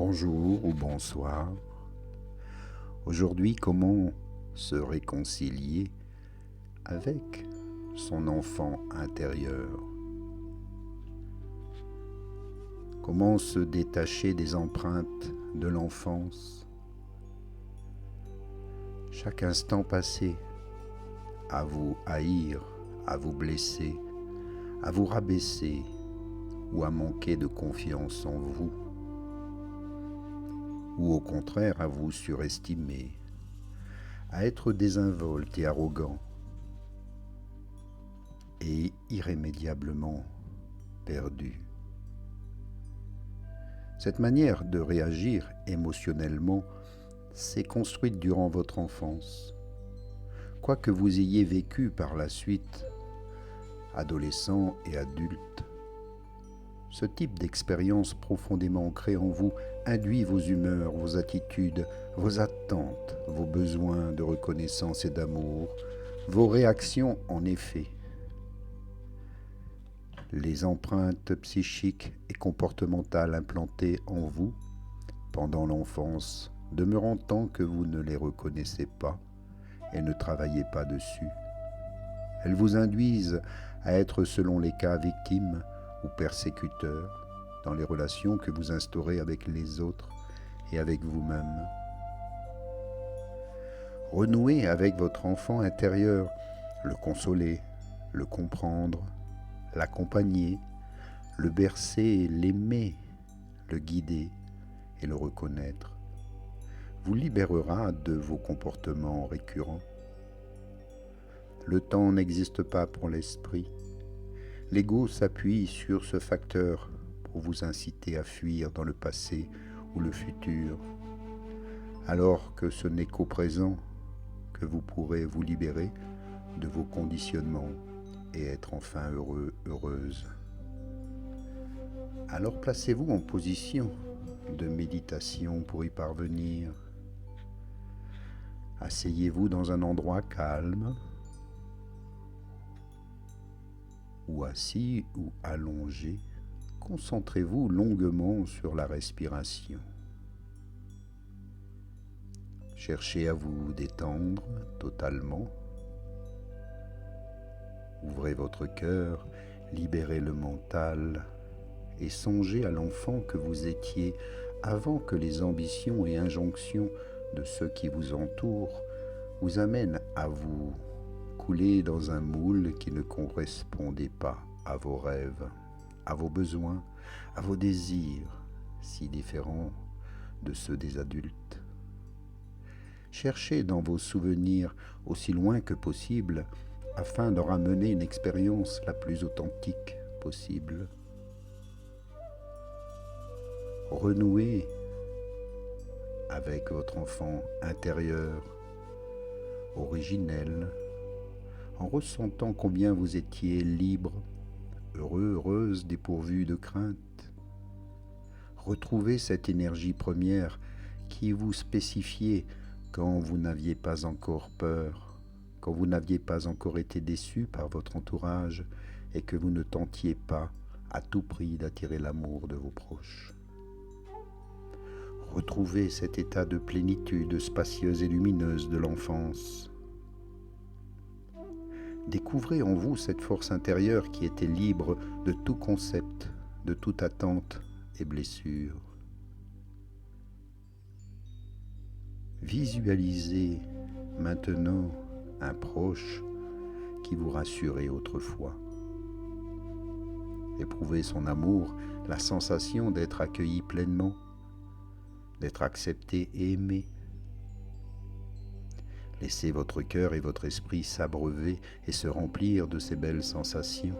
Bonjour ou bonsoir. Aujourd'hui, comment se réconcilier avec son enfant intérieur? Comment se détacher des empreintes de l'enfance? Chaque instant passé à vous haïr, à vous blesser, à vous rabaisser ou à manquer de confiance en vous, ou au contraire à vous surestimer, à être désinvolte et arrogant et irrémédiablement perdu. Cette manière de réagir émotionnellement s'est construite durant votre enfance. Quoi que vous ayez vécu par la suite, adolescent et adulte, ce type d'expérience profondément ancrée en vous induit vos humeurs, vos attitudes, vos attentes, vos besoins de reconnaissance et d'amour, vos réactions en effet. Les empreintes psychiques et comportementales implantées en vous pendant l'enfance demeurant tant que vous ne les reconnaissez pas et ne travaillez pas dessus. Elles vous induisent à être selon les cas victimes ou persécuteurs dans les relations que vous instaurez avec les autres et avec vous-même. Renouez avec votre enfant intérieur, le consoler, le comprendre, l'accompagner, le bercer, l'aimer, le guider et le reconnaître vous libérera de vos comportements récurrents. Le temps n'existe pas pour l'esprit. L'ego s'appuie sur ce facteur pour vous inciter à fuir dans le passé ou le futur, alors que ce n'est qu'au présent que vous pourrez vous libérer de vos conditionnements et être enfin heureux, heureuse. Alors placez-vous en position de méditation pour y parvenir. Asseyez-vous dans un endroit calme, ou assis ou allongé. Concentrez-vous longuement sur la respiration. Cherchez à vous détendre totalement. Ouvrez votre cœur, libérez le mental et songez à l'enfant que vous étiez avant que les ambitions et injonctions de ceux qui vous entourent vous amènent à vous couler dans un moule qui ne correspondait pas à vos rêves, à vos besoins, à vos désirs, si différents de ceux des adultes. Cherchez dans vos souvenirs aussi loin que possible afin de ramener une expérience la plus authentique possible. Renouez avec votre enfant intérieur, originel, en ressentant combien vous étiez libre, heureux, heureuse, dépourvu de crainte. Retrouvez cette énergie première qui vous spécifiait quand vous n'aviez pas encore peur, quand vous n'aviez pas encore été déçu par votre entourage et que vous ne tentiez pas à tout prix d'attirer l'amour de vos proches. Retrouvez cet état de plénitude spacieuse et lumineuse de l'enfance. Découvrez en vous cette force intérieure qui était libre de tout concept, de toute attente et blessure. Visualisez maintenant un proche qui vous rassurait autrefois. Éprouvez son amour, la sensation d'être accueilli pleinement, d'être accepté et aimé. Laissez votre cœur et votre esprit s'abreuver et se remplir de ces belles sensations.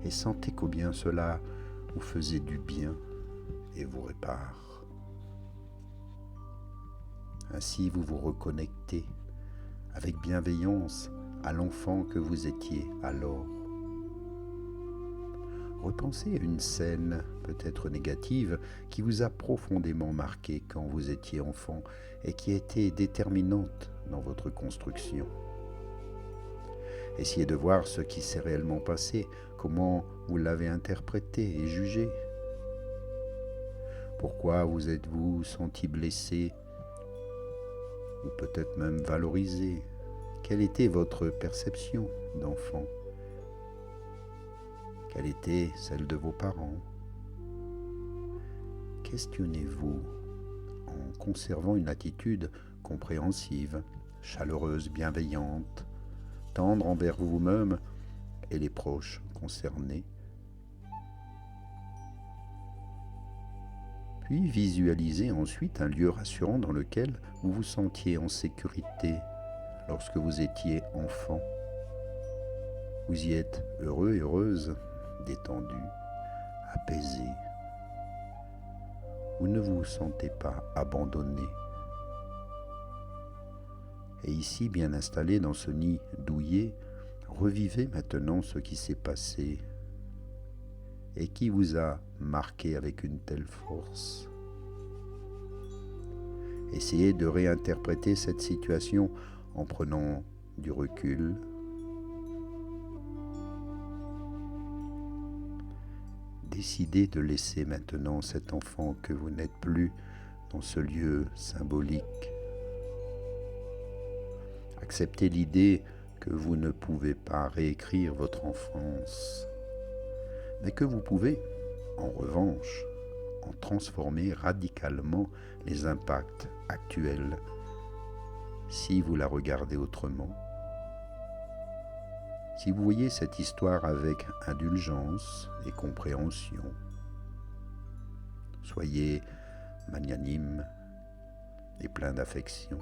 Et sentez combien cela vous faisait du bien et vous répare. Ainsi vous vous reconnectez avec bienveillance à l'enfant que vous étiez alors. Repensez à une scène, peut-être négative, qui vous a profondément marqué quand vous étiez enfant et qui a été déterminante dans votre construction. Essayez de voir ce qui s'est réellement passé, comment vous l'avez interprété et jugé. Pourquoi vous êtes-vous senti blessé ou peut-être même valorisé? Quelle était votre perception d'enfant? Quelle était celle de vos parents? Questionnez-vous en conservant une attitude compréhensive, chaleureuse, bienveillante, tendre envers vous-même et les proches concernés. Puis visualisez ensuite un lieu rassurant dans lequel vous vous sentiez en sécurité lorsque vous étiez enfant. Vous y êtes heureux et heureuse, détendu, apaisé. Vous ne vous sentez pas abandonné. Et ici, bien installé dans ce nid douillet, revivez maintenant ce qui s'est passé et qui vous a marqué avec une telle force. Essayez de réinterpréter cette situation en prenant du recul. Décidez de laisser maintenant cet enfant que vous n'êtes plus dans ce lieu symbolique. Acceptez l'idée que vous ne pouvez pas réécrire votre enfance, mais que vous pouvez, en revanche, en transformer radicalement les impacts actuels si vous la regardez autrement. Si vous voyez cette histoire avec indulgence et compréhension, soyez magnanime et plein d'affection.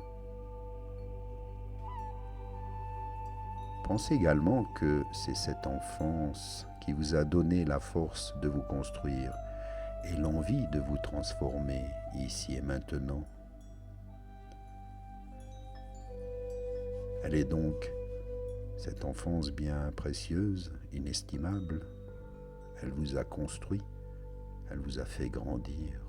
Pensez également que c'est cette enfance qui vous a donné la force de vous construire et l'envie de vous transformer ici et maintenant. Elle est donc cette enfance bien précieuse, inestimable. Elle vous a construit, elle vous a fait grandir.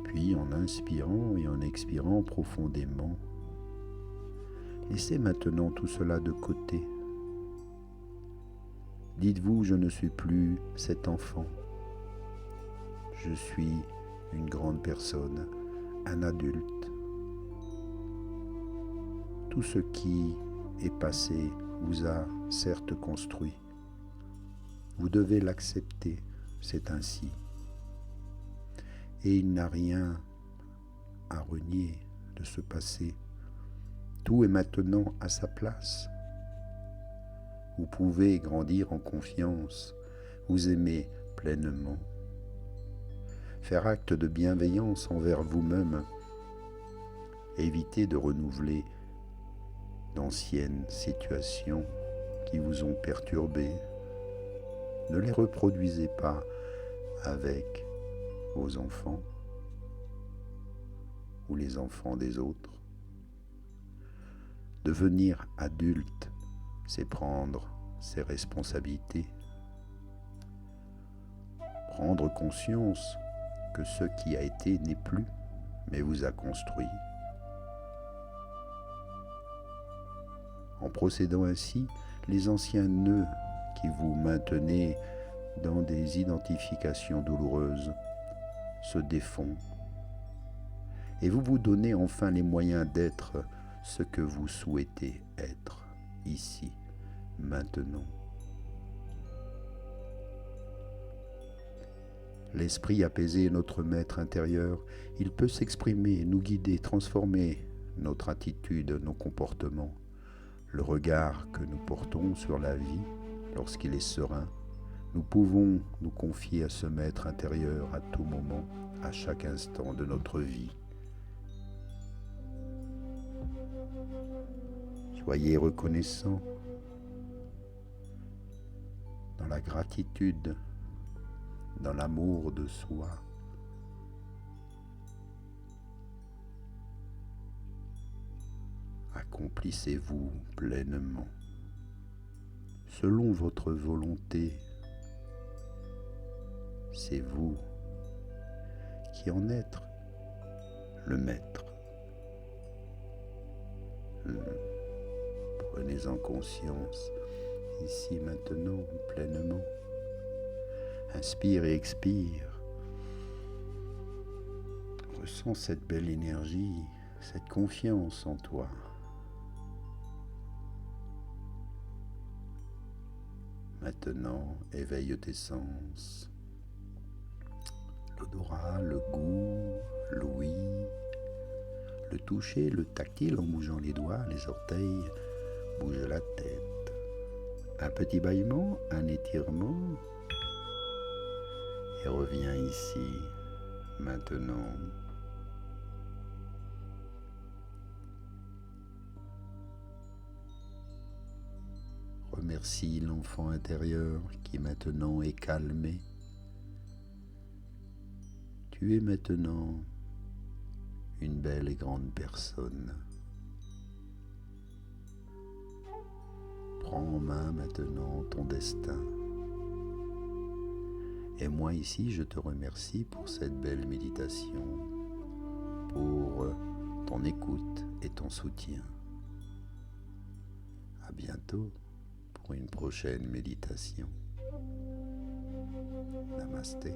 Puis en inspirant et en expirant profondément, laissez maintenant tout cela de côté. Dites-vous, je ne suis plus cet enfant. Je suis une grande personne, un adulte. Tout ce qui est passé vous a certes construit. Vous devez l'accepter, c'est ainsi. Et il n'a rien à renier de ce passé. Tout est maintenant à sa place. Vous pouvez grandir en confiance, vous aimer pleinement, faire acte de bienveillance envers vous-même, éviter de renouveler d'anciennes situations qui vous ont perturbé. Ne les reproduisez pas avec vos enfants ou les enfants des autres. Devenir adulte, c'est prendre ses responsabilités. Prendre conscience que ce qui a été n'est plus, mais vous a construit. En procédant ainsi, les anciens nœuds qui vous maintenaient dans des identifications douloureuses se défont et vous vous donnez enfin les moyens d'être ce que vous souhaitez être ici, maintenant. L'esprit apaisé est notre maître intérieur. Il peut s'exprimer, nous guider, transformer notre attitude, nos comportements. Le regard que nous portons sur la vie lorsqu'il est serein, nous pouvons nous confier à ce maître intérieur à tout moment, à chaque instant de notre vie. Soyez reconnaissants dans la gratitude, dans l'amour de soi. Accomplissez-vous pleinement, selon votre volonté. C'est vous qui en êtes le maître. Prenez-en conscience, ici, maintenant, pleinement. Inspire et expire. Ressens cette belle énergie, cette confiance en toi. Maintenant, éveille tes sens. L'odorat, le goût, l'ouïe, le toucher, le tactile en bougeant les doigts, les orteils, bouge la tête. Un petit bâillement, un étirement. Et reviens ici, maintenant. Remercie l'enfant intérieur qui maintenant est calmé. Tu es maintenant une belle et grande personne. Prends en main maintenant ton destin. Et moi ici, je te remercie pour cette belle méditation, pour ton écoute et ton soutien. À bientôt pour une prochaine méditation. Namasté.